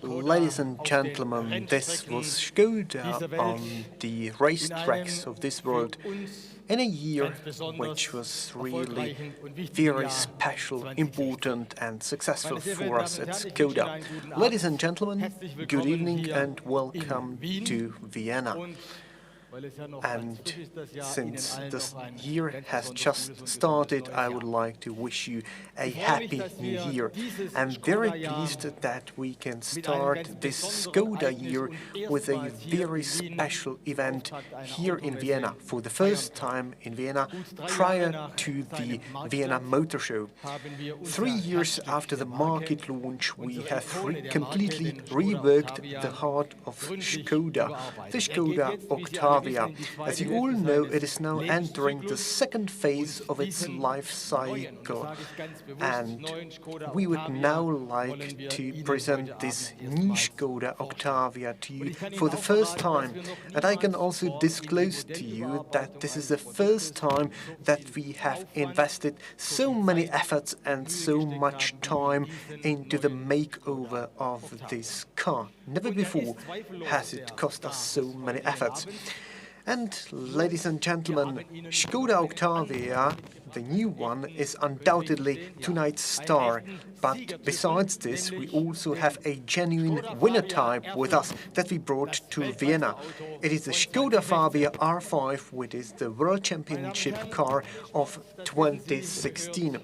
Ladies and gentlemen, this was Škoda on the racetracks of this world in a year which was really very special, important and successful for us at Škoda. Ladies and gentlemen, good evening and welcome to Vienna. And since this year has just started, I would like to wish you a happy new year. I'm very pleased that we can start this Škoda year with a very special event here in Vienna, for the first time in Vienna prior to the Vienna Motor Show. 3 years after the market launch, we have completely reworked the heart of Škoda, the Škoda Octavia. As you all know, it is now entering the second phase of its life cycle, and we would now like to present this new Škoda Octavia to you for the first time. And I can also disclose to you that this is the first time that we have invested so many efforts and so much time into the makeover of this car. Never before has it cost us so many efforts. And, ladies and gentlemen, Škoda Octavia, the new one, is undoubtedly tonight's star. But besides this, we also have a genuine winner type with us that we brought to Vienna. It is the Škoda Fabia R5, which is the World Championship car of 2016.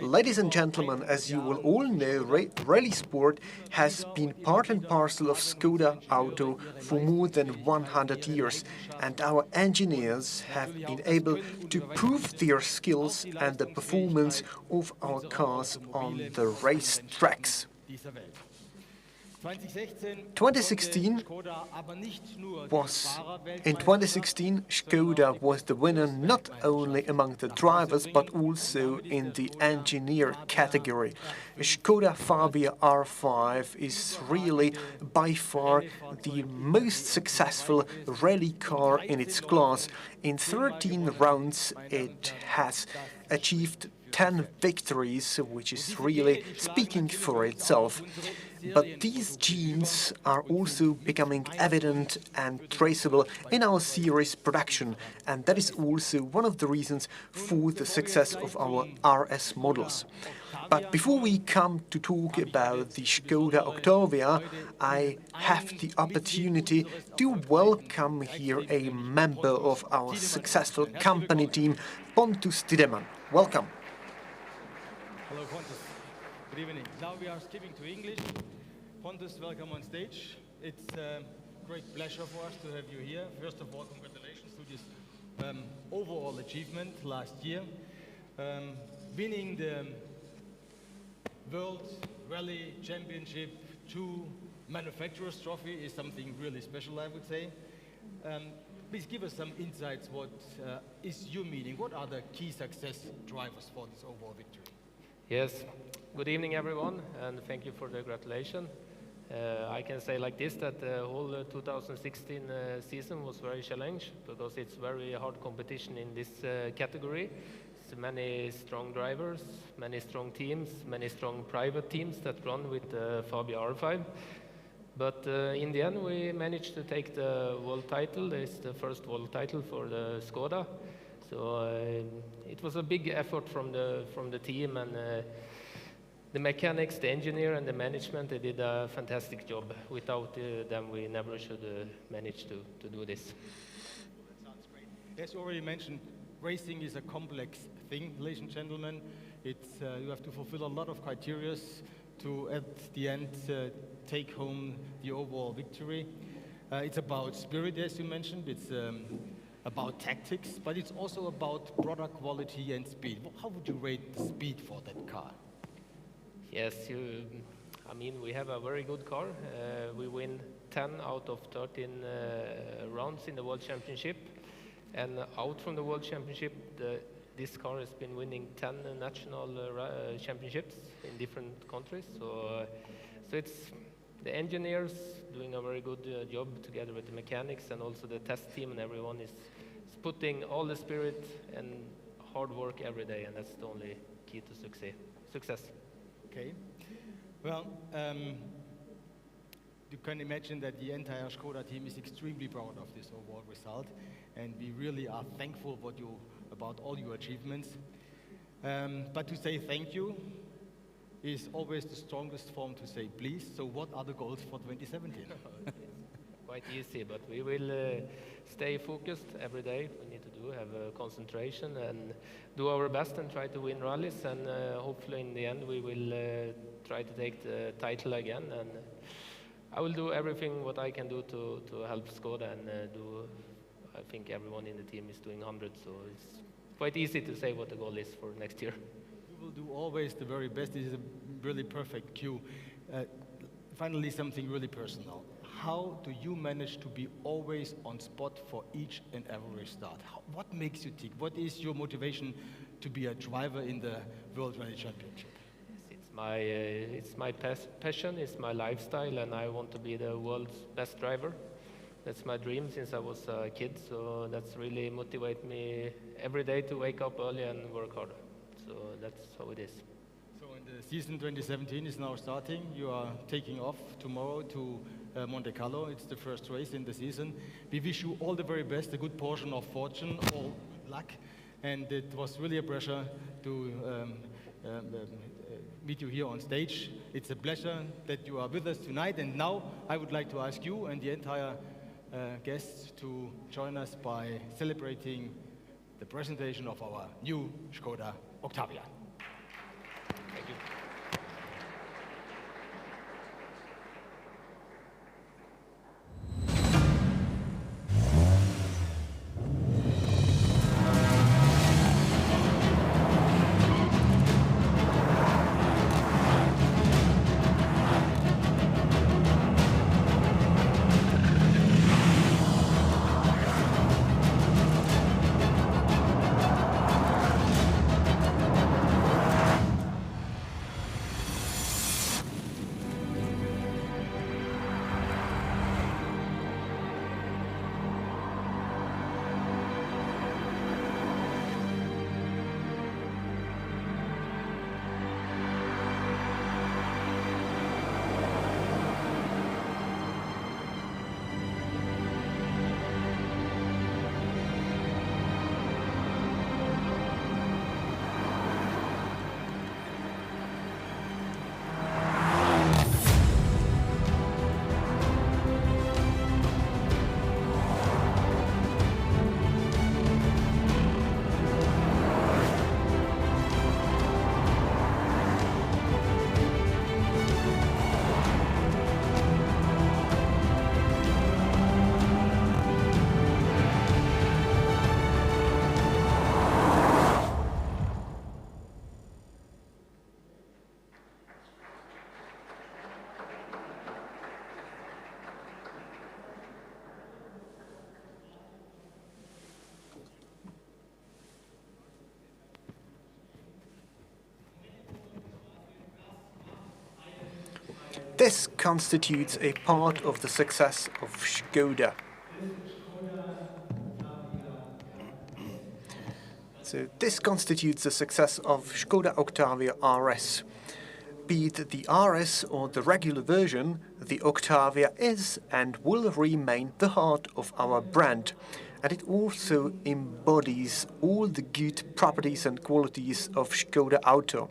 Ladies and gentlemen, as you will all know, rally sport has been part and parcel of Škoda Auto for more than 100 years, and our engineers have been able to prove their skills and the performance of our cars on the race tracks. 2016 Škoda was the winner not only among the drivers but also in the engineer category. Škoda Fabia R5 is really by far the most successful rally car in its class. In 13 rounds it has achieved 10 victories, which is really speaking for itself. But these genes are also becoming evident and traceable in our series production, and that is also one of the reasons for the success of our RS models. But before we come to talk about the Škoda Octavia, I have the opportunity to welcome here a member of our successful company team, Pontus Tideman. Welcome. Hello, Pontus. Good evening. Now we are skipping to English. Pontus, welcome on stage. It's a great pleasure for us to have you here. First of all, congratulations to this overall achievement last year. Winning the World Rally Championship 2 Manufacturers Trophy is something really special, I would say. Please give us some insights. What is your meaning? What are the key success drivers for this overall victory? Yes, good evening everyone, and thank you for the gratulation. I can say like this, that the whole 2016 season was very challenging because it's very hard competition in this category. It's many strong drivers, many strong teams, many strong private teams that run with the Fabia R5. But in the end we managed to take the world title. It's the first world title for the Škoda. So it was a big effort from the team, and the mechanics, the engineer and the management, they did a fantastic job. Without them we never should manage to do this. That sounds great. As you already mentioned, racing is a complex thing, ladies and gentlemen. It's, you have to fulfill a lot of criteria to, at the end, take home the overall victory. It's about spirit, as you mentioned. It's about tactics, but it's also about product quality and speed. How would you rate the speed for that car? Yes, I mean, we have a very good car. We win 10 out of 13 rounds in the World Championship. And out from the World Championship, this car has been winning 10 national championships in different countries. So it's the engineers doing a very good job together with the mechanics, and also the test team, and everyone is putting all the spirit and hard work every day, and that's the only key to success. Okay. Well, you can imagine that the entire Škoda team is extremely proud of this overall result, and we really are thankful about all your achievements. But to say thank you is always the strongest form to say please. So what are the goals for 2017? Quite easy, but we will stay focused every day. We need to have concentration and do our best and try to win rallies, and hopefully in the end we will try to take the title again. And I will do everything what I can do to help Škoda, and I think everyone in the team is doing 100, so it's quite easy to say what the goal is for next year. We will do always the very best. This is a really perfect cue. Finally, something really personal. How do you manage to be always on spot for each and every start? What makes you tick? What is your motivation to be a driver in the World Rally Championship? It's my passion, it's my lifestyle, and I want to be the world's best driver. That's my dream since I was a kid, so that's really motivate me every day to wake up early and work hard. So that's how it is. So in the season 2017 is now starting. You are taking off tomorrow to Monte Carlo. It's the first race in the season. We wish you all the very best, a good portion of fortune, all luck, and it was really a pleasure to meet you here on stage. It's a pleasure that you are with us tonight, and now I would like to ask you and the entire guests to join us by celebrating the presentation of our new Škoda Octavia. Thank you. This constitutes a part of the success of Škoda. So this constitutes the success of Škoda Octavia RS. Be it the RS or the regular version, the Octavia is and will remain the heart of our brand. And it also embodies all the good properties and qualities of Škoda Auto.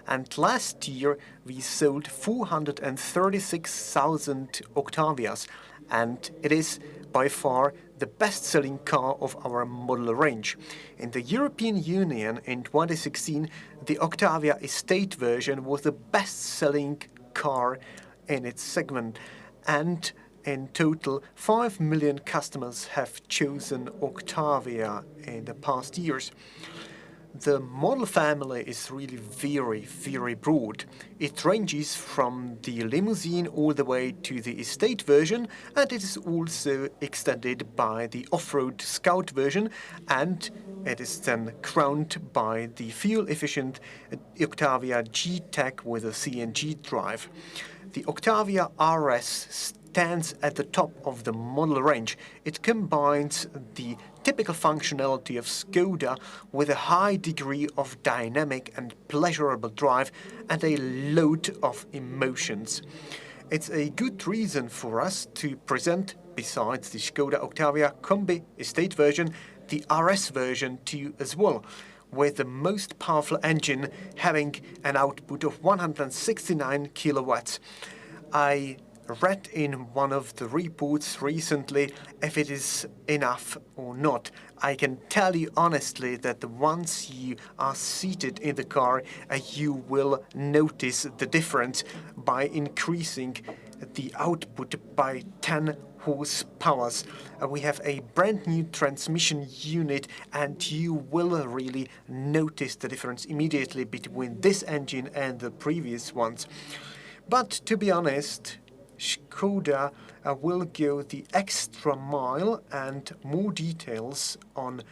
And last year we sold 436,000 Octavias, and it is by far the best-selling car of our model range. In the European Union in 2016, the Octavia Estate version was the best-selling car in its segment, and in total 5 million customers have chosen Octavia in the past years. The model family is really very, very broad. It ranges from the limousine all the way to the estate version, and it is also extended by the off-road Scout version, and it is then crowned by the fuel-efficient Octavia G-Tech with a CNG drive. The Octavia RS stands at the top of the model range. It combines the typical functionality of Škoda with a high degree of dynamic and pleasurable drive and a load of emotions. It's a good reason for us to present, besides the Škoda Octavia Combi Estate version, the RS version to you as well, with the most powerful engine having an output of 169 kilowatts. I read in one of the reports recently if it is enough or not. I can tell you honestly that once you are seated in the car, you will notice the difference by increasing the output by 10 horsepower. We have a brand new transmission unit, and you will really notice the difference immediately between this engine and the previous ones. But to be honest, Škoda will go the extra mile, and more details on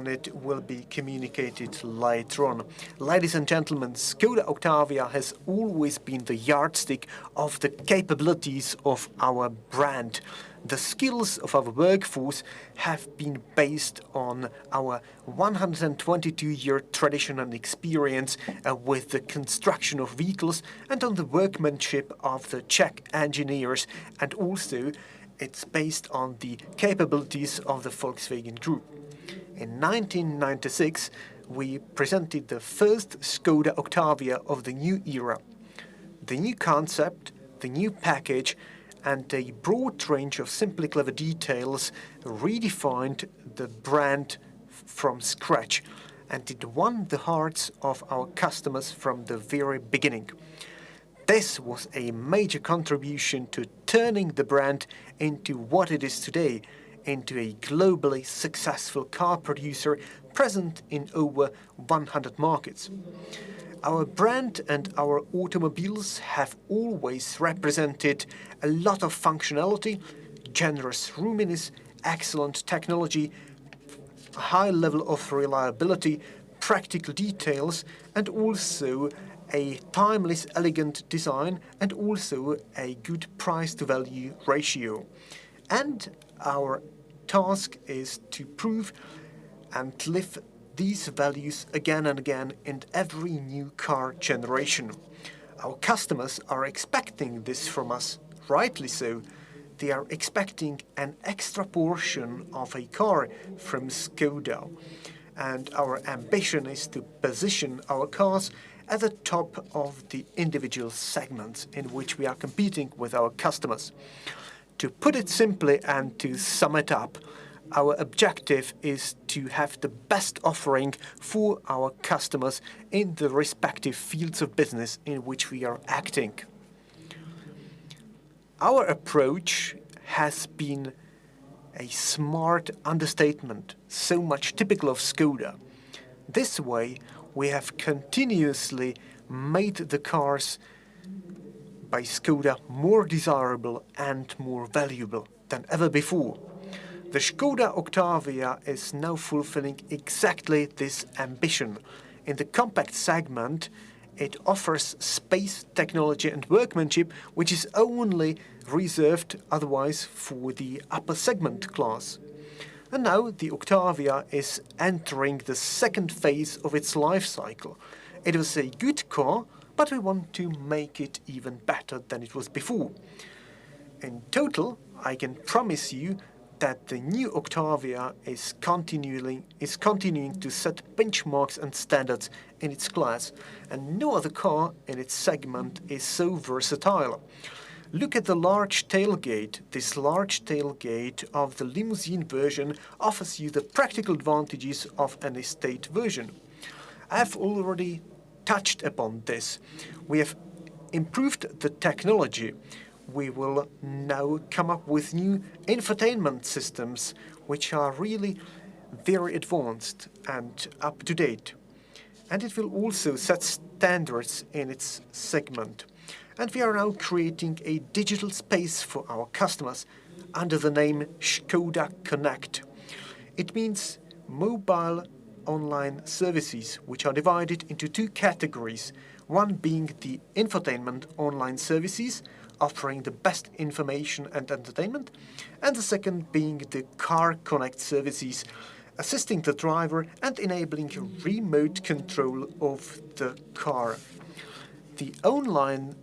it will be communicated later on. Ladies and gentlemen, Škoda Octavia has always been the yardstick of the capabilities of our brand. The skills of our workforce have been based on our 122-year tradition and experience with the construction of vehicles and on the workmanship of the Czech engineers, and also it's based on the capabilities of the Volkswagen Group. In 1996, we presented the first Škoda Octavia of the new era. The new concept, the new package, and a broad range of simply clever details redefined the brand from scratch, and it won the hearts of our customers from the very beginning. This was a major contribution to turning the brand into what it is today, into a globally successful car producer present in over 100 markets. Our brand and our automobiles have always represented a lot of functionality, generous roominess, excellent technology, a high level of reliability, practical details, and also a timeless, elegant design, and also a good price-to-value ratio. And our task is to prove and live these values again and again in every new car generation. Our customers are expecting this from us, rightly so. They are expecting an extra portion of a car from Škoda. And our ambition is to position our cars at the top of the individual segments in which we are competing with our customers. To put it simply and to sum it up, our objective is to have the best offering for our customers in the respective fields of business in which we are acting. Our approach has been a smart understatement, so much typical of Škoda. This way, we have continuously made the cars by Škoda more desirable and more valuable than ever before. The Škoda Octavia is now fulfilling exactly this ambition. In the compact segment, it offers space, technology and workmanship which is only reserved otherwise for the upper segment class. And now the Octavia is entering the second phase of its life cycle. It was a good car, but we want to make it even better than it was before. In total, I can promise you that the new Octavia is continuing to set benchmarks and standards in its class, and no other car in its segment is so versatile. Look at the large tailgate. This large tailgate of the limousine version offers you the practical advantages of an estate version. I have already touched upon this. We have improved the technology. We will now come up with new infotainment systems which are really very advanced and up to date. And it will also set standards in its segment. And we are now creating a digital space for our customers under the name Škoda Connect. It means mobile online services which are divided into two categories, one being the infotainment online services, offering the best information and entertainment, and the second being the Car Connect services, assisting the driver and enabling remote control of the car. The online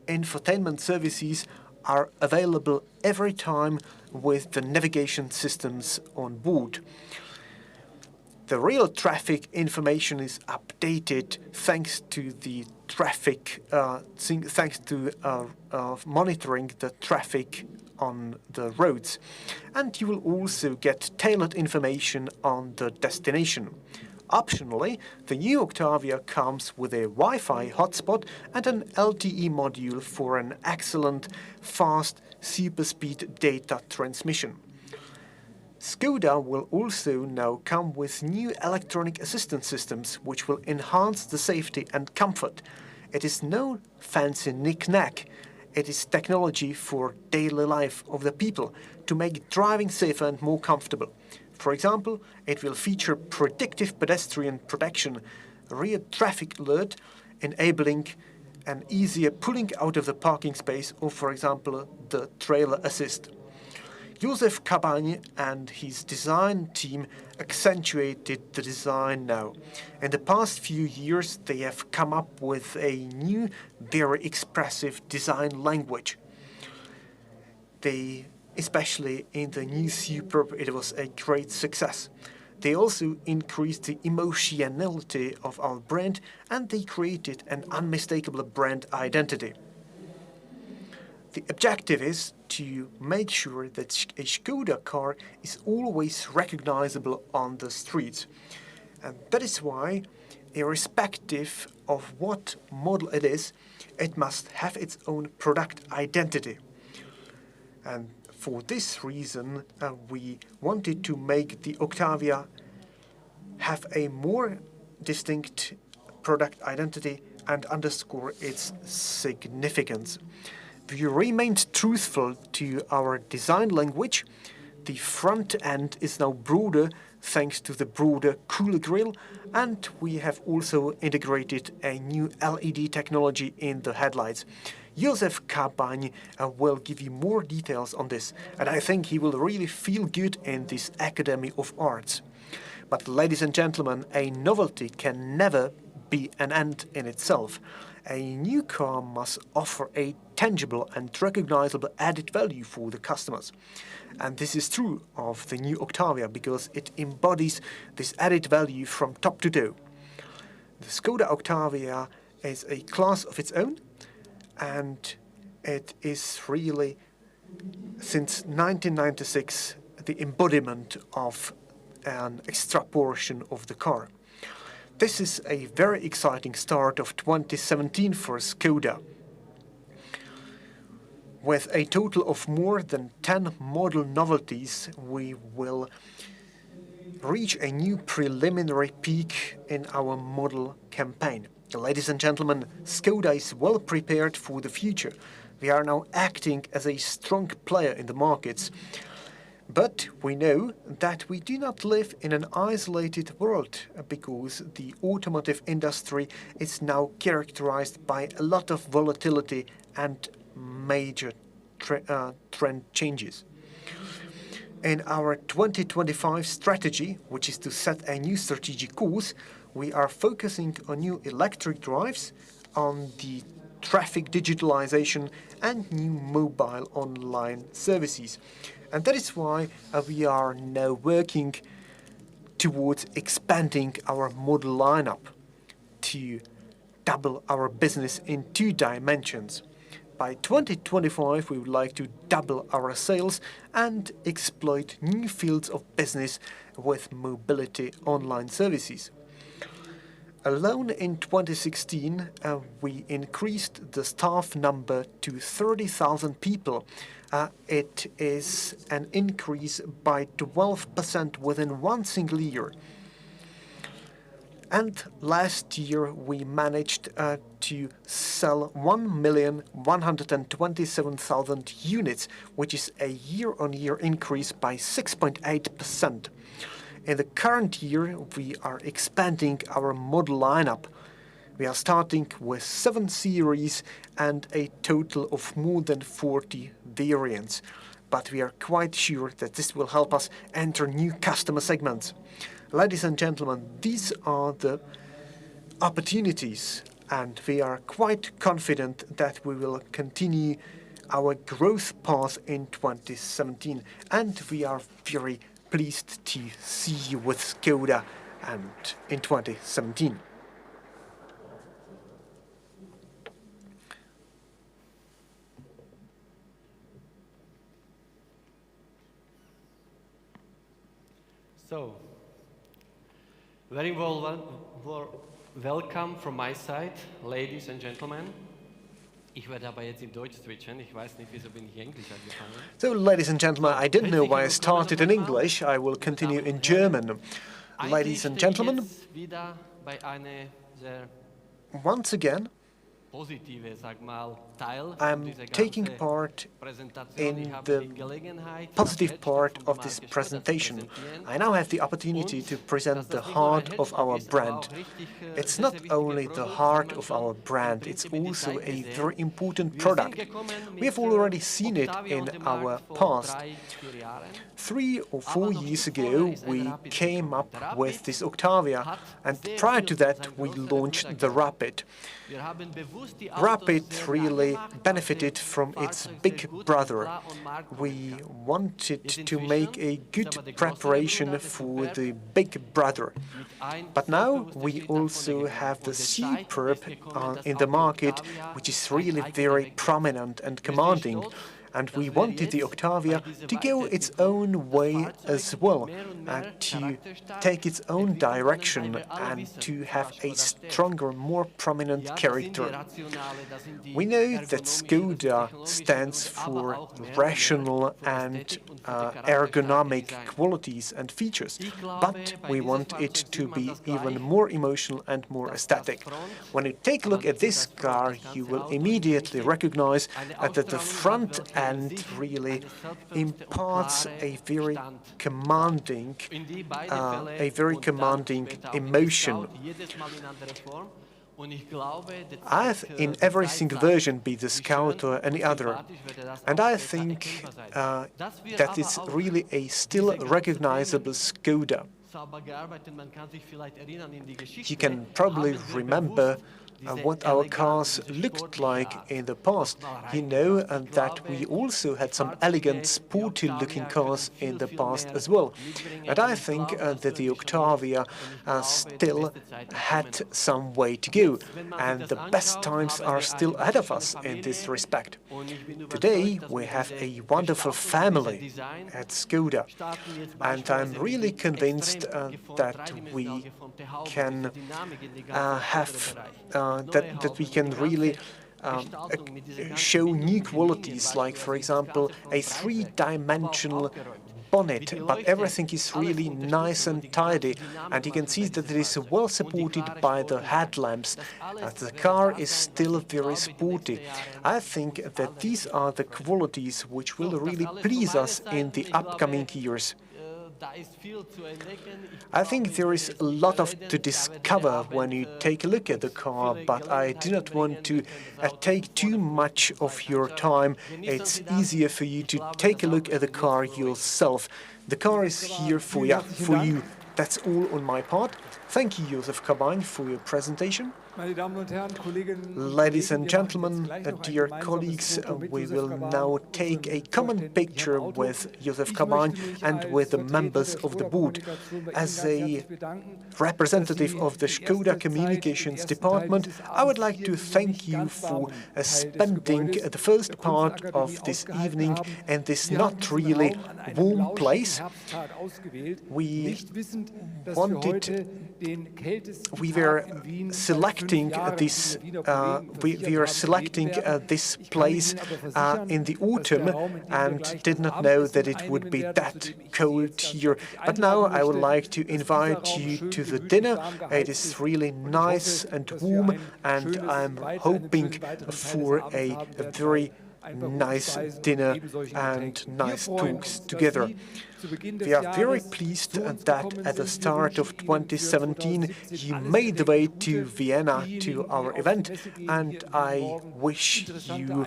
infotainment services are available every time with the navigation systems on board. The real traffic information is updated thanks to the monitoring the traffic on the roads, and you will also get tailored information on the destination. Optionally, the new Octavia comes with a Wi-Fi hotspot and an LTE module for an excellent, fast, super-speed data transmission. Škoda will also now come with new electronic assistance systems which will enhance the safety and comfort. It is no fancy knick-knack. It is technology for daily life of the people to make driving safer and more comfortable. For example, it will feature predictive pedestrian protection, rear traffic alert, enabling an easier pulling out of the parking space, or for example, the trailer assist. Josef Kabagne and his design team accentuated the design now. In the past few years, they have come up with a new, very expressive design language. Especially in the new Superb, it was a great success. They also increased the emotionality of our brand, and they created an unmistakable brand identity. The objective is to make sure that a Škoda car is always recognizable on the streets. And that is why, irrespective of what model it is, it must have its own product identity. And for this reason, we wanted to make the Octavia have a more distinct product identity and underscore its significance. We remained truthful to our design language. The front end is now broader thanks to the broader cooler grille, and we have also integrated a new LED technology in the headlights. Josef Kabagne will give you more details on this, and I think he will really feel good in this Academy of Arts. But ladies and gentlemen, a novelty can never be an end in itself. A new car must offer a tangible and recognizable added value for the customers. And this is true of the new Octavia because it embodies this added value from top to toe. The Škoda Octavia is a class of its own, and it is really, since 1996, the embodiment of an extra portion of the car. This is a very exciting start of 2017 for Škoda. With a total of more than 10 model novelties, we will reach a new preliminary peak in our model campaign. Ladies and gentlemen, Škoda is well prepared for the future. We are now acting as a strong player in the markets. But we know that we do not live in an isolated world because the automotive industry is now characterized by a lot of volatility and major trend changes. In our 2025 strategy, which is to set a new strategic course, we are focusing on new electric drives, on the traffic digitalization and new mobile online services. And that is why we are now working towards expanding our model lineup to double our business in 2 dimensions. By 2025, we would like to double our sales and exploit new fields of business with mobility online services. Alone in 2016, we increased the staff number to 30,000 people. It is an increase by 12% within one single year. And last year we managed to sell 1,127,000 units, which is a year-on-year increase by 6.8%. In the current year, we are expanding our model lineup We are starting with 7 series and a total of more than 40 variants. But we are quite sure that this will help us enter new customer segments. Ladies and gentlemen, these are the opportunities, and we are quite confident that we will continue our growth path in 2017. And we are very pleased to see you with Škoda and in 2017. So, very welcome from my side, ladies and gentlemen. Ich werde aber jetzt in Deutsch switchen. Ich weiß nicht, wieso bin ich Englisch angefangen. So, ladies and gentlemen, I didn't know why I started in English. I will continue in German. Ladies and gentlemen, once again, I'm taking part in the positive part of this presentation. I now have the opportunity to present the heart of our brand. It's not only the heart of our brand, it's also a very important product. We have already seen it in our past. 3 or 4 years ago, we came up with this Octavia, and prior to that, we launched the Rapid. Rapid really benefited from its big brother. We wanted to make a good preparation for the big brother. But now we also have the Superb in the market, which is really very prominent and commanding. And we wanted the Octavia to go its own way as well, to take its own direction and to have a stronger, more prominent character. We know that Škoda stands for rational and ergonomic qualities and features, but we want it to be even more emotional and more aesthetic. When you take a look at this car, you will immediately recognize that the front end really imparts a very commanding emotion. In every single version, be the Scout or any other. And I think that it's really a still recognizable Škoda. You can probably remember what our cars looked like in the past. You know that we also had some elegant, sporty-looking cars in the past as well. And I think that the Octavia still had some way to go, and the best times are still ahead of us in this respect. Today we have a wonderful family at Škoda, and I'm really convinced that we can that we can really show new qualities, like, for example, a 3-dimensional bonnet, but everything is really nice and tidy, and you can see that it is well supported by the headlamps. The car is still very sporty. I think that these are the qualities which will really please us in the upcoming years. I think there is a lot to discover when you take a look at the car, but I do not want to take too much of your time. It's easier for you to take a look at the car yourself. The car is here for you. That's all on my part. Thank you, Josef Kabain, for your presentation. Ladies and gentlemen, dear colleagues, we will now take a common picture with Josef Kabain and with the members of the board. As a representative of the Škoda Communications Department, I would like to thank you for spending the first part of this evening in this not really warm place. We were selecting this place in the autumn and did not know that it would be that cold here. But now I would like to invite you to the dinner. It is really nice and warm, and I'm hoping for a very nice dinner and nice talks together. We are very pleased that at the start of 2017 you made the way to Vienna to our event, and I wish you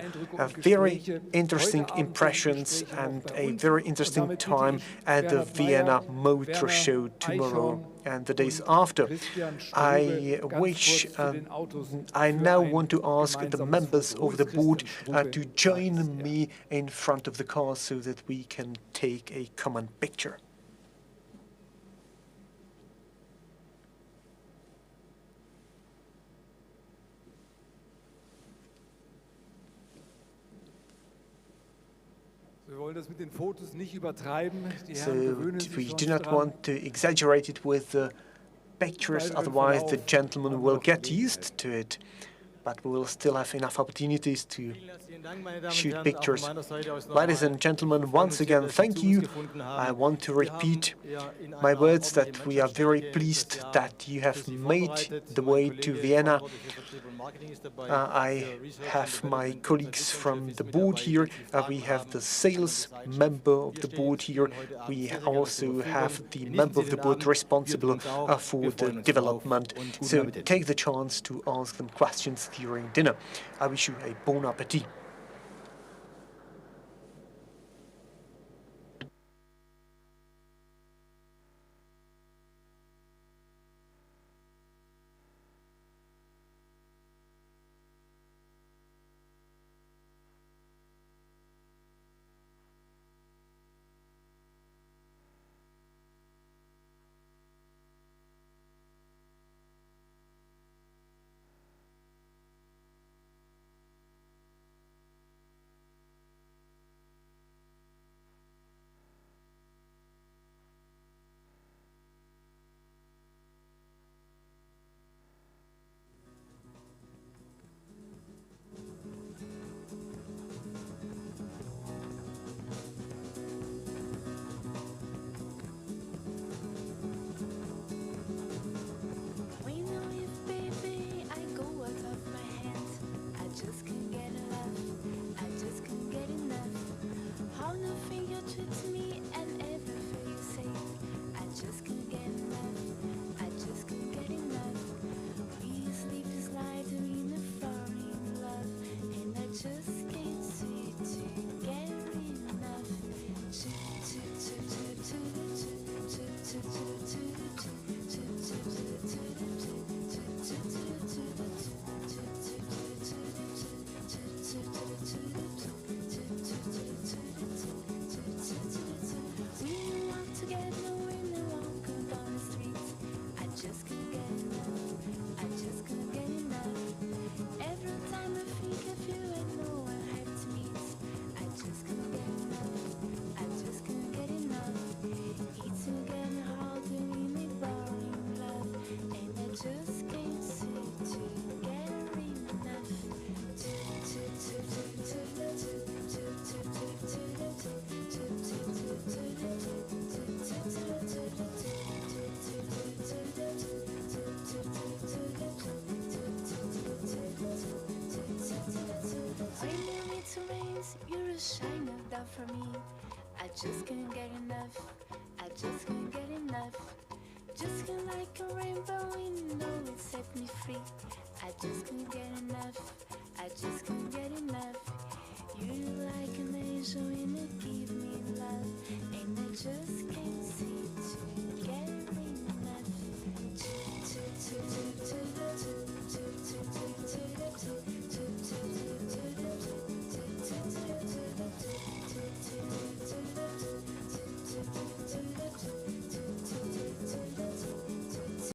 very interesting impressions and a very interesting time at the Vienna Motor Show tomorrow and the days after. I now want to ask the members of the board to join me in front of the car so that we can take a common picture. So we do not want to exaggerate it with the pictures, otherwise the gentlemen will get used to it. But we will still have enough opportunities to shoot pictures. Ladies and gentlemen, once again, thank you. I want to repeat my words that we are very pleased that you have made the way to Vienna. I have my colleagues from the board here. We have the sales member of the board here. We also have the member of the board responsible for the development. So take the chance to ask them questions during dinner. I wish you a bon appétit. For me, I just can't get enough. I just can't get enough. Just feel like a rainbow, you know it set me free. I just can't get enough. I just can't get enough. You like an angel and you give me love, and I just can't seem to get enough.